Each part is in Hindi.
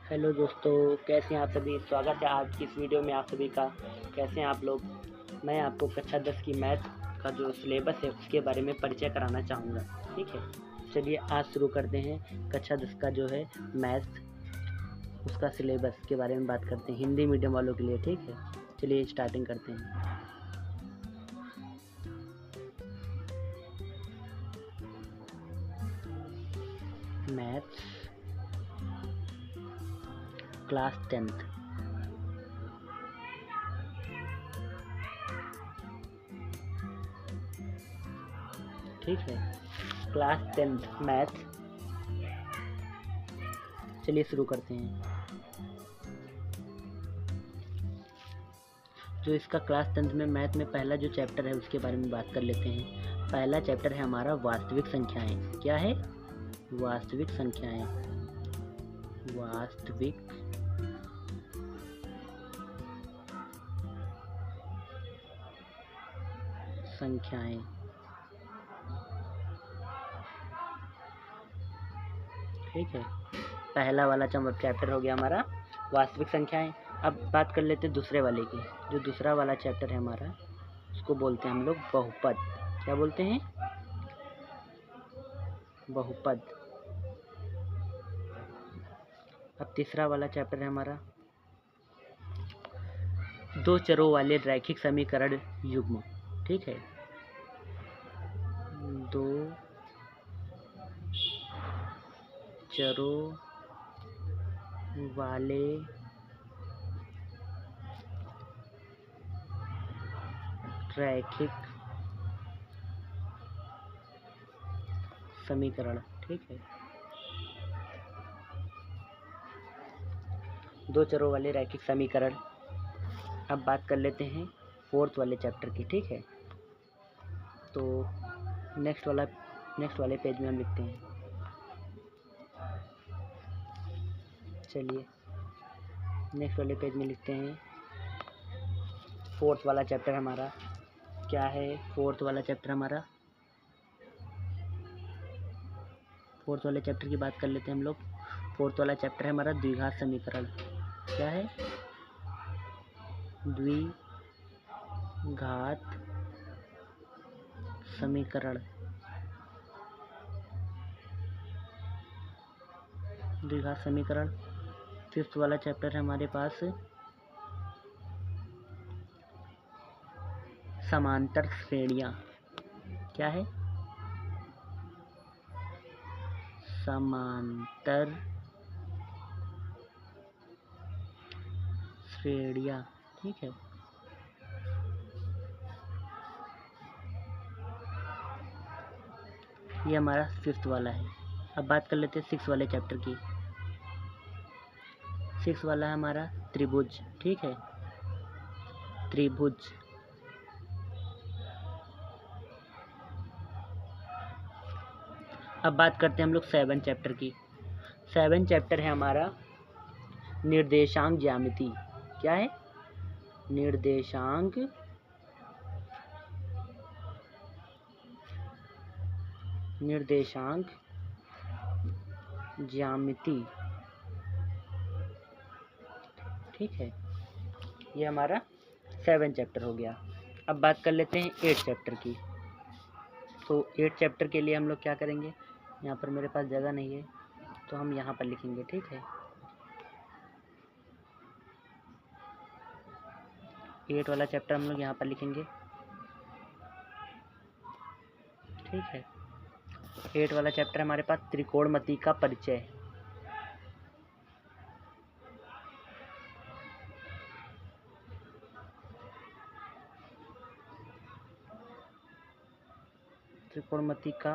हेलो दोस्तों, कैसे हैं आप सभी। स्वागत है आज की इस वीडियो में आप सभी का। कैसे हैं आप लोग। मैं आपको कक्षा 10 की मैथ का जो सिलेबस है उसके बारे में परिचय कराना चाहूँगा। ठीक है, चलिए आज शुरू करते हैं। कक्षा 10 का जो है मैथ उसका सिलेबस के बारे में बात करते हैं, हिंदी मीडियम वालों के लिए। ठीक है, चलिए स्टार्टिंग करते हैं। Maths class 10th। ठीक है, क्लास 10th मैथ। चलिए शुरू करते हैं। जो इसका क्लास 10th में मैथ में पहला जो चैप्टर है उसके बारे में बात कर लेते हैं। पहला चैप्टर है हमारा वास्तविक संख्याएं। क्या है? वास्तविक संख्याएं। वास्तविक संख्याएं। ठीक है, पहला वाला चैप्टर हो गया हमारा वास्तविक संख्याएं। अब बात कर लेते हैं दूसरे वाले की। जो दूसरा वाला चैप्टर है हमारा उसको बोलते हैं हम लोग बहुपद। क्या बोलते हैं? बहुपद। अब तीसरा वाला चैप्टर है हमारा दो चरों वाले रैखिक समीकरण युग्म। ठीक है, दो चरों वाले रैखिक समीकरण। ठीक है, दो चरों वाले रैखिक समीकरण। अब बात कर लेते हैं फोर्थ वाले चैप्टर की। ठीक है, तो नेक्स्ट वाले पेज में हम लिखते हैं। चलिए नेक्स्ट वाले पेज में लिखते हैं फोर्थ वाला चैप्टर हमारा। क्या है फोर्थ वाला चैप्टर हमारा? फोर्थ वाले चैप्टर की बात कर लेते हैं हम लोग। फोर्थ वाला चैप्टर है हमारा द्विघात समीकरण। क्या है? द्विघात समीकरण। द्विघात समीकरण। फिफ्थ वाला चैप्टर है हमारे पास समांतर श्रेणियाँ। क्या है? समांतर श्रेणियाँ। ठीक है, ये हमारा फिफ्थ वाला है। अब बात कर लेते हैं सिक्स वाले चैप्टर की। सिक्स वाला है हमारा त्रिभुज। ठीक है, त्रिभुज। अब बात करते हैं हम लोग सेवन चैप्टर की। सेवन चैप्टर है हमारा निर्देशांक ज्यामिति। क्या है? निर्देशांक ज्यामिति। ठीक है, ये हमारा सेवन चैप्टर हो गया। अब बात कर लेते हैं एट चैप्टर की। तो एट चैप्टर के लिए हम लोग क्या करेंगे, यहाँ पर मेरे पास जगह नहीं है तो हम यहाँ पर लिखेंगे। ठीक है, एट वाला चैप्टर हम लोग यहाँ पर लिखेंगे। ठीक है, एट वाला चैप्टर हमारे पास त्रिकोणमिति का परिचय। त्रिकोणमिति का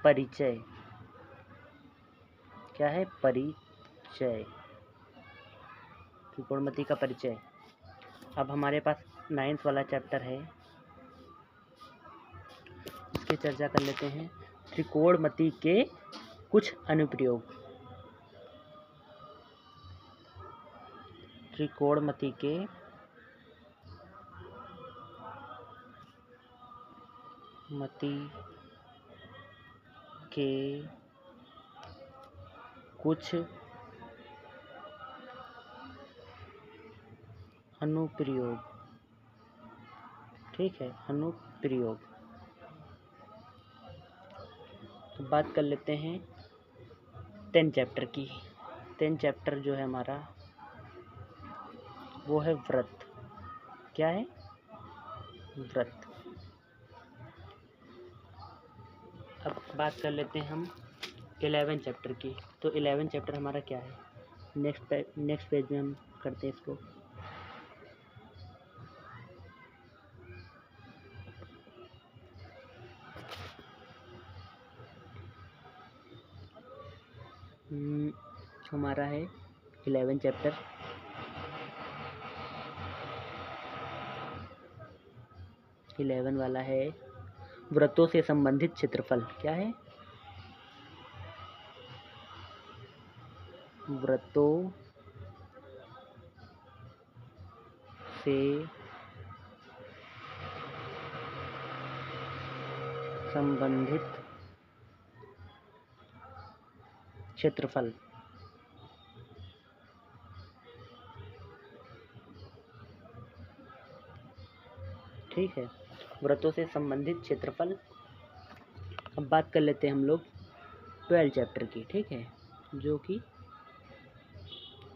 परिचय। क्या है? परिचय। त्रिकोणमिति का परिचय। अब हमारे पास नाइन्थ वाला चैप्टर है, इसकी चर्चा कर लेते हैं। त्रिकोणमिति के कुछ अनुप्रयोग। त्रिकोणमिति के कुछ अनुप्रयोग, ठीक है, अनुप्रयोग। तो बात कर लेते हैं 10 चैप्टर की। 10 चैप्टर जो है हमारा वो है व्रत। क्या है? व्रत। अब बात कर लेते हैं हम 11 चैप्टर की। तो 11 चैप्टर हमारा क्या है? नेक्स्ट पेज में हम करते हैं इसको। हमारा है 11 चैप्टर। इलेवन वाला है व्रतों से संबंधित क्षेत्रफल। क्या है? व्रतों से संबंधित क्षेत्रफल। ठीक है, व्रतों से संबंधित क्षेत्रफल। अब बात कर लेते हैं हम लोग 12 चैप्टर की। ठीक है,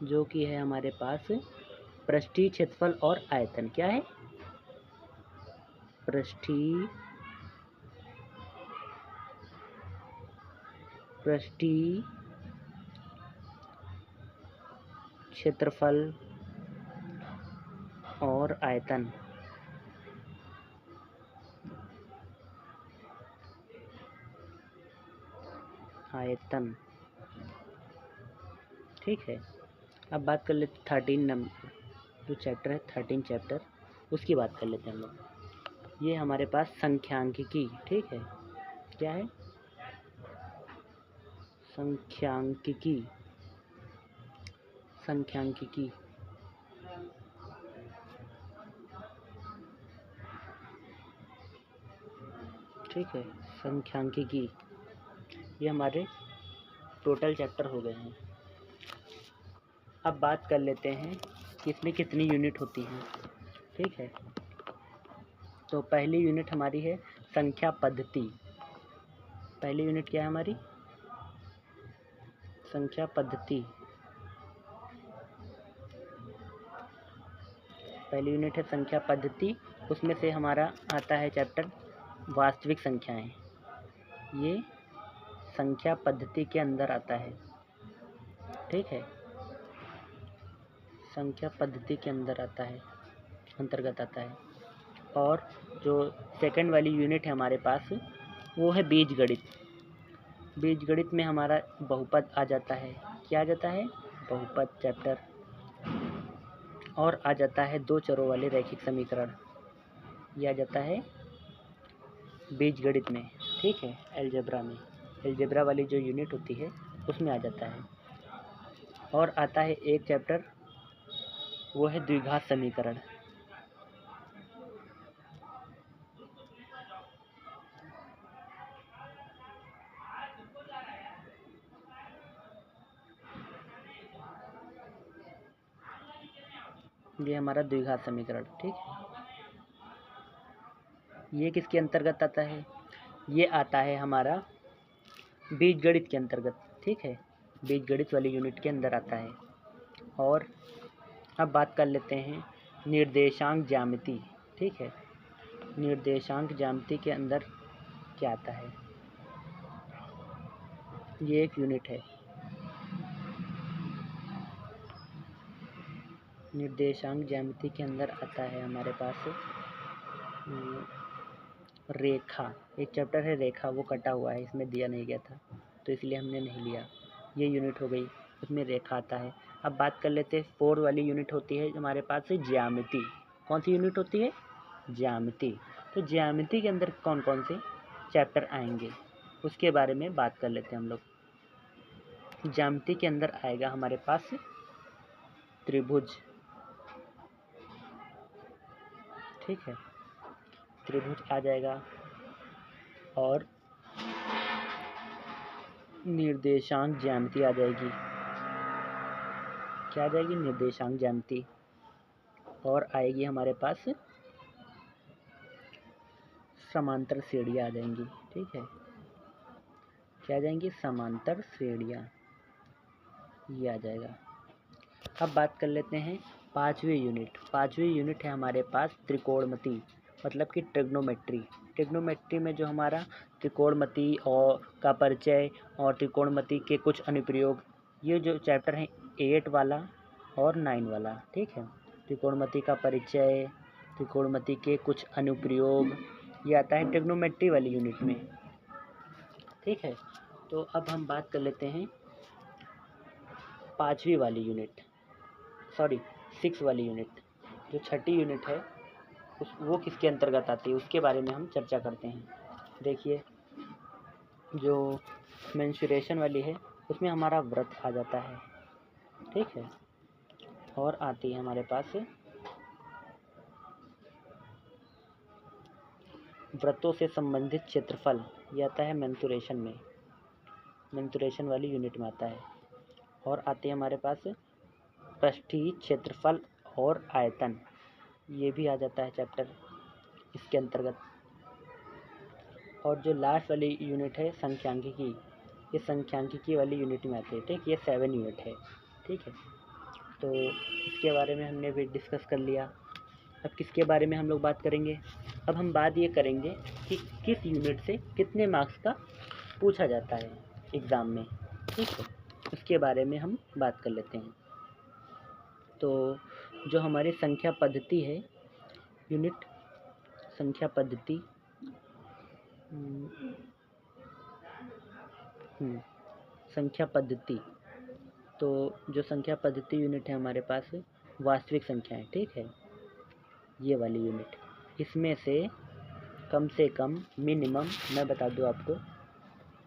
जो कि है हमारे पास पृष्ठीय क्षेत्रफल और आयतन। क्या है? पृष्ठीय क्षेत्रफल और आयतन। ठीक है, अब बात कर लेते 13 नंबर जो चैप्टर है, 13 चैप्टर, उसकी बात कर लेते हैं हम लोग। ये हमारे पास संख्यांकिकी। ठीक है, क्या है? संख्यांकिकी। ठीक है, संख्यांकिकी। ये हमारे टोटल चैप्टर हो गए हैं। अब बात कर लेते हैं कि इसमें कितनी यूनिट होती हैं। ठीक है, तो पहली यूनिट हमारी है संख्या पद्धति। पहली यूनिट क्या है हमारी? संख्या पद्धति। पहली यूनिट है संख्या पद्धति। उसमें से हमारा आता है चैप्टर वास्तविक संख्याएं। ये संख्या पद्धति के अंदर आता है। ठीक है, संख्या पद्धति के अंदर आता है, अंतर्गत आता है। और जो सेकंड वाली यूनिट है हमारे पास वो है बीजगणित। बीजगणित में हमारा बहुपद आ जाता है। क्या आ जाता है? बहुपद चैप्टर। और आ जाता है दो चरों वाले रैखिक समीकरण। यह आ जाता है बीजगणित में। ठीक है, अलजेब्रा में, अलजेब्रा वाली जो यूनिट होती है उसमें आ जाता है। और आता है एक चैप्टर, वो है द्विघात समीकरण। ये हमारा द्विघात समीकरण। ठीक है, ये किसके अंतर्गत आता है? ये आता है हमारा बीजगणित के अंतर्गत। ठीक है, बीजगणित वाली यूनिट के अंदर आता है। और अब बात कर लेते हैं निर्देशांक ज्यामिति। ठीक है, निर्देशांक ज्यामिति के अंदर क्या आता है? ये एक यूनिट है। निर्देशांक ज्यामिति के अंदर आता है हमारे पास रेखा। एक चैप्टर है रेखा, वो कटा हुआ है, इसमें दिया नहीं गया था तो इसलिए हमने नहीं लिया। ये यूनिट हो गई, उसमें रेखा आता है। अब बात कर लेते हैं 4 वाली यूनिट होती है हमारे पास है ज्यामिति। कौन सी यूनिट होती है? ज्यामिति। तो ज्यामिति के अंदर कौन कौन से चैप्टर आएंगे उसके बारे में बात कर लेते हैं हम लोग। ज्यामिति के अंदर आएगा हमारे पास त्रिभुज। ठीक है, त्रिभुज आ जाएगा। और निर्देशांक ज्यामिति आ जाएगी। क्या आ जाएगी? निर्देशांक ज्यामिति। और आएगी हमारे पास समांतर श्रेणियाँ आ जाएंगी। ठीक है, क्या आ जाएंगी? समांतर श्रेणियाँ, ये आ जाएगा। अब बात कर लेते हैं पाँचवीं यूनिट। पाँचवीं यूनिट है हमारे पास त्रिकोणमिति, मतलब कि ट्रिग्नोमेट्री। ट्रिग्नोमेट्री में जो हमारा त्रिकोणमिति और का परिचय और त्रिकोणमिति के कुछ अनुप्रयोग, ये जो चैप्टर है 8 वाला और 9 वाला। ठीक है, त्रिकोणमिति का परिचय, त्रिकोणमिति के कुछ अनुप्रयोग, ये आता है ट्रिग्नोमेट्री वाली यूनिट में। ठीक है, तो अब हम बात कर लेते हैं पाँचवीं वाली यूनिट, सॉरी 6 वाली यूनिट। जो छठी यूनिट है वो किसके अंतर्गत आती है, उसके बारे में हम चर्चा करते हैं। देखिए, जो मेंस्ट्रुएशन वाली है उसमें हमारा व्रत आ जाता है। ठीक है, और आती है हमारे पास व्रतों से संबंधित क्षेत्रफल, ये आता है मेंस्ट्रुएशन में, मेंस्ट्रुएशन वाली यूनिट में आता है। और आती है हमारे पास पृष्ठीय क्षेत्रफल और आयतन, ये भी आ जाता है चैप्टर इसके अंतर्गत। और जो लास्ट वाली यूनिट है संख्यांकिकी, ये संख्यांकिकी वाली यूनिट में आती है। ठीक, ये 7 यूनिट है। ठीक है, तो इसके बारे में हमने भी डिस्कस कर लिया। अब किसके बारे में हम लोग बात करेंगे? अब हम बात ये करेंगे कि किस यूनिट से कितने मार्क्स का पूछा जाता है एग्ज़ाम में। ठीक है, उसके बारे में हम बात कर लेते हैं। तो जो हमारी संख्या पद्धति है, यूनिट संख्या पद्धति, संख्या पद्धति, तो जो संख्या पद्धति यूनिट है हमारे पास वास्तविक संख्याएं। ठीक है, ये वाली यूनिट, इसमें से कम मिनिमम मैं बता दूं आपको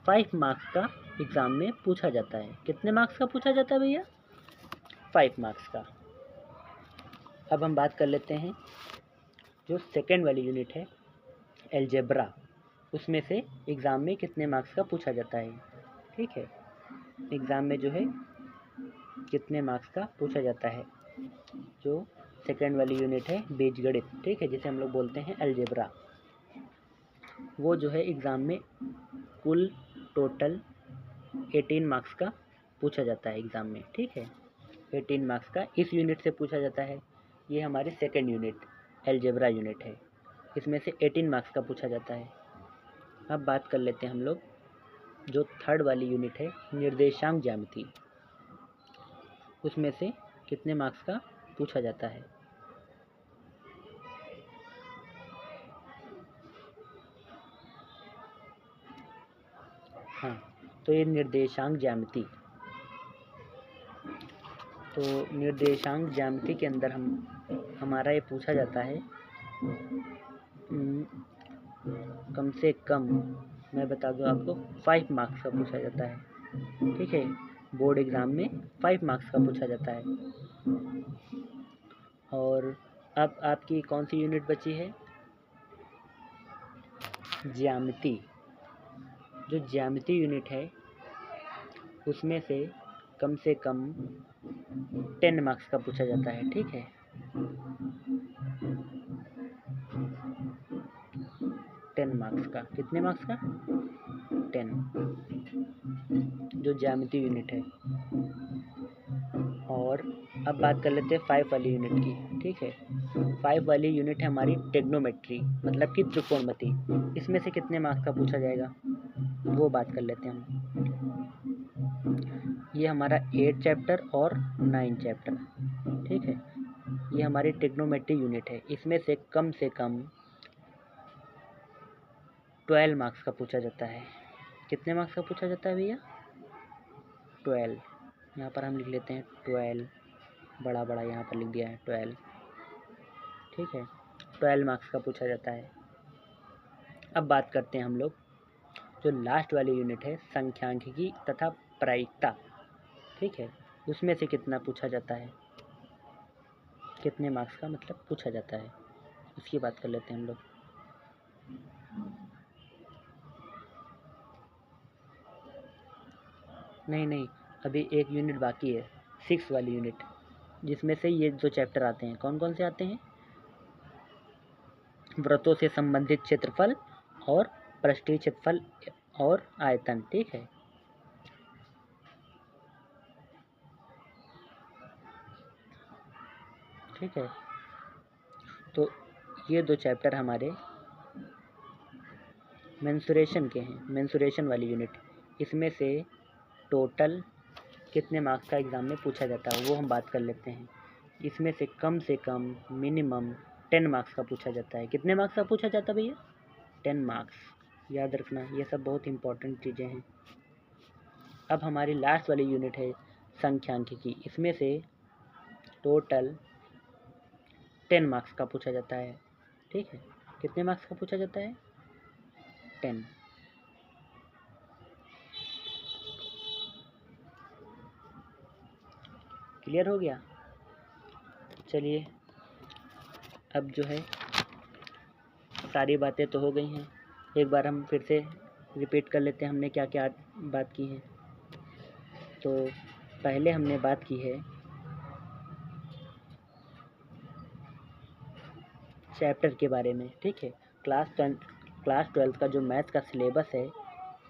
5 मार्क्स का एग्ज़ाम में पूछा जाता है। कितने मार्क्स का पूछा जाता है भैया? 5 मार्क्स का। अब हम बात कर लेते हैं जो सेकेंड वाली यूनिट है अलजेब्रा, उसमें से एग्ज़ाम में कितने मार्क्स का पूछा जाता है। ठीक है, एग्ज़ाम में जो है कितने मार्क्स का पूछा जाता है। जो सेकेंड वाली यूनिट है बीजगणित, ठीक है, जिसे हम लोग बोलते हैं अलजेब्रा, वो जो है एग्ज़ाम में कुल टोटल 18 मार्क्स का पूछा जाता है एग्ज़ाम में। ठीक है, 18 मार्क्स का इस यूनिट से पूछा जाता है। ये हमारी सेकेंड यूनिट अलजेब्रा यूनिट है, इसमें से 18 मार्क्स का पूछा जाता है। अब बात कर लेते हैं हम लोग जो थर्ड वाली यूनिट है निर्देशांक ज्यामिति, उसमें से कितने मार्क्स का पूछा जाता है। हाँ, तो ये निर्देशांक ज्यामिति, तो निर्देशांक ज्यामिति के अंदर हमारा ये पूछा जाता है कम से कम मैं बता दूं आपको 5 मार्क्स का पूछा जाता है। ठीक है, बोर्ड एग्ज़ाम में 5 मार्क्स का पूछा जाता है। और अब आपकी कौन सी यूनिट बची है? ज्यामिति। जो ज्यामिति यूनिट है उसमें से कम 10 मार्क्स का पूछा जाता है। ठीक है, 10 मार्क्स का। कितने मार्क्स का? 10, जो ज्यामिति यूनिट है। और अब बात कर लेते हैं 5 वाली यूनिट की। ठीक है, 5 वाली यूनिट है हमारी ट्रिग्नोमेट्री, मतलब कि त्रिकोणमिति। इसमें से कितने मार्क्स का पूछा जाएगा वो बात कर लेते हैं हम। ये हमारा 8 चैप्टर और 9 चैप्टर। ठीक है, ये हमारी ट्रिग्नोमेट्री यूनिट है। इसमें से कम 12 मार्क्स का पूछा जाता है। कितने मार्क्स का पूछा जाता है भैया? 12। यहाँ पर हम लिख लेते हैं 12, बड़ा बड़ा यहाँ पर लिख दिया है 12। ठीक है, 12 मार्क्स का पूछा जाता है। अब बात करते हैं हम लोग जो लास्ट वाली यूनिट है संख्यांकिकी तथा प्रायिकता। ठीक है, उसमें से कितना पूछा जाता है, कितने मार्क्स का मतलब पूछा जाता है, उसकी बात कर लेते हैं हम लोग। नहीं, अभी एक यूनिट बाकी है, 6 वाली यूनिट, जिसमें से ये 2 चैप्टर आते हैं। कौन कौन से आते हैं? वृत्तों से संबंधित क्षेत्रफल और पृष्ठीय क्षेत्रफल और आयतन। ठीक है, ठीक है। तो ये 2 चैप्टर हमारे मेंसुरेशन के हैं, मेंसुरेशन वाली यूनिट। इसमें से टोटल कितने मार्क्स का एग्ज़ाम में पूछा जाता है वो हम बात कर लेते हैं। इसमें से कम मिनिमम 10 मार्क्स का पूछा जाता है। कितने मार्क्स का पूछा जाता है भैया? 10 मार्क्स। याद रखना, ये सब बहुत इंपॉर्टेंट चीज़ें हैं। अब हमारी लास्ट वाली यूनिट है संख्यांकिकी। इसमें से टोटल 10 मार्क्स का पूछा जाता है। ठीक है, कितने मार्क्स का पूछा जाता है? 10। क्लियर हो गया? चलिए, अब जो है सारी बातें तो हो गई हैं, एक बार हम फिर से रिपीट कर लेते हैं हमने क्या क्या बात की है। तो पहले हमने बात की है चैप्टर के बारे में। ठीक है, क्लास 12 का जो मैथ का सिलेबस है,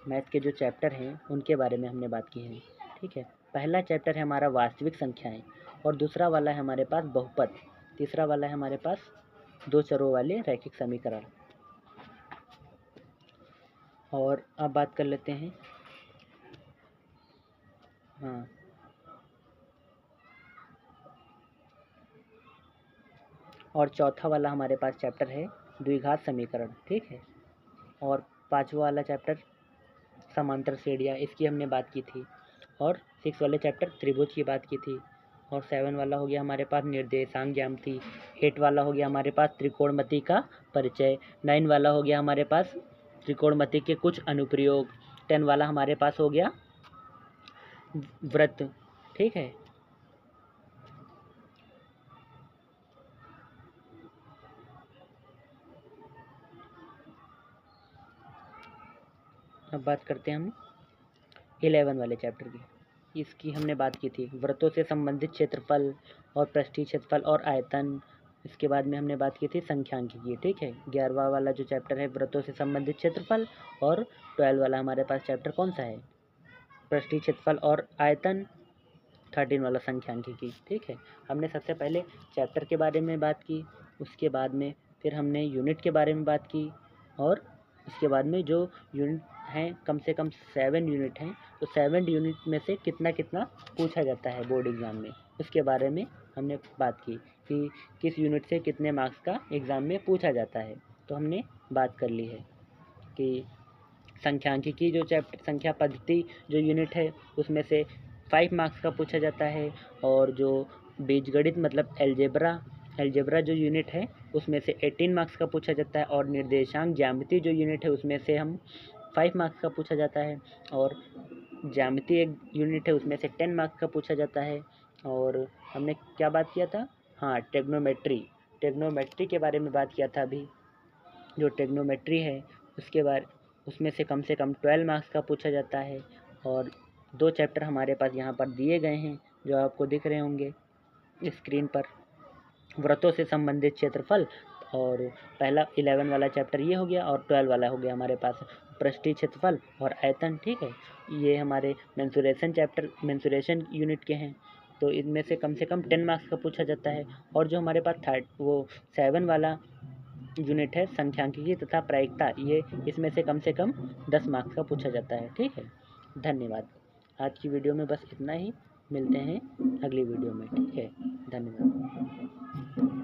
मैथ के जो चैप्टर हैं उनके बारे में हमने बात की है। ठीक है, पहला चैप्टर है हमारा वास्तविक संख्याएं, और दूसरा वाला है हमारे पास बहुपद, तीसरा वाला है हमारे पास 2 चरों वाले रैखिक समीकरण। और अब बात कर लेते हैं, हाँ, और चौथा वाला हमारे पास चैप्टर है द्विघात समीकरण। ठीक है, और पांचवा वाला चैप्टर समांतर श्रेणियाँ, इसकी हमने बात की थी। और 6 वाले चैप्टर त्रिभुज की बात की थी। और 7 वाला हो गया हमारे पास निर्देशांक ज्यामिति। 8 वाला हो गया हमारे पास त्रिकोणमिति का परिचय। 9 वाला हो गया हमारे पास त्रिकोणमिति के कुछ अनुप्रयोग। 10 वाला हमारे पास हो गया वृत्त। ठीक है, अब बात करते हैं हम 11 वाले चैप्टर की। इसकी हमने बात की थी, वृत्तों से संबंधित क्षेत्रफल और पृष्ठीय क्षेत्रफल और आयतन। इसके बाद में हमने बात की थी संख्यांकिकी। ठीक है, 11वां वाला जो चैप्टर है वृत्तों से संबंधित क्षेत्रफल, और 12 वाला हमारे पास चैप्टर कौन सा है? पृष्ठीय क्षेत्रफल और आयतन। 13 वाला संख्यांकिकी। ठीक है, हमने सबसे पहले चैप्टर के बारे में बात की, उसके बाद में फिर हमने यूनिट के बारे में बात की, और उसके बाद में जो यूनिट हैं, कम से कम 7 यूनिट हैं, तो 7 यूनिट में से कितना कितना पूछा जाता है बोर्ड एग्ज़ाम में, उसके बारे में हमने बात की कि किस यूनिट से कितने मार्क्स का एग्ज़ाम में पूछा जाता है। तो हमने बात कर ली है कि संख्यांकिकी जो चैप्टर, संख्या पद्धति जो यूनिट है, उसमें से 5 मार्क्स का पूछा जाता है। और जो बीजगणित मतलब एलजेब्रा जो यूनिट है, उसमें से 18 मार्क्स का पूछा जाता है। और निर्देशांक ज्यामिति जो यूनिट है, उसमें से हम 5 मार्क्स का पूछा जाता है। और ज्यामिति एक यूनिट है, उसमें से 10 मार्क्स का पूछा जाता है। और हमने क्या बात किया था? हाँ, टेग्नोमेट्री के बारे में बात किया था अभी। जो टेग्नोमेट्री है उसमें से कम 12 मार्क्स का पूछा जाता है। और 2 चैप्टर हमारे पास यहाँ पर दिए गए हैं, जो आपको दिख रहे होंगे स्क्रीन पर। वृत्तों से संबंधित क्षेत्रफल, और पहला 11 वाला चैप्टर ये हो गया, और 12 वाला हो गया हमारे पास पृष्ठीय क्षेत्रफल और आयतन। ठीक है, ये हमारे मेंसुरेशन यूनिट के हैं। तो इनमें से कम 10 मार्क्स का पूछा जाता है। और जो हमारे पास 7 वाला यूनिट है संख्यांकिकी तथा प्रायिकता, ये इसमें से कम 10 मार्क्स का पूछा जाता है। ठीक है, धन्यवाद। आज की वीडियो में बस इतना ही, मिलते हैं अगली वीडियो में। ठीक है, धन्यवाद।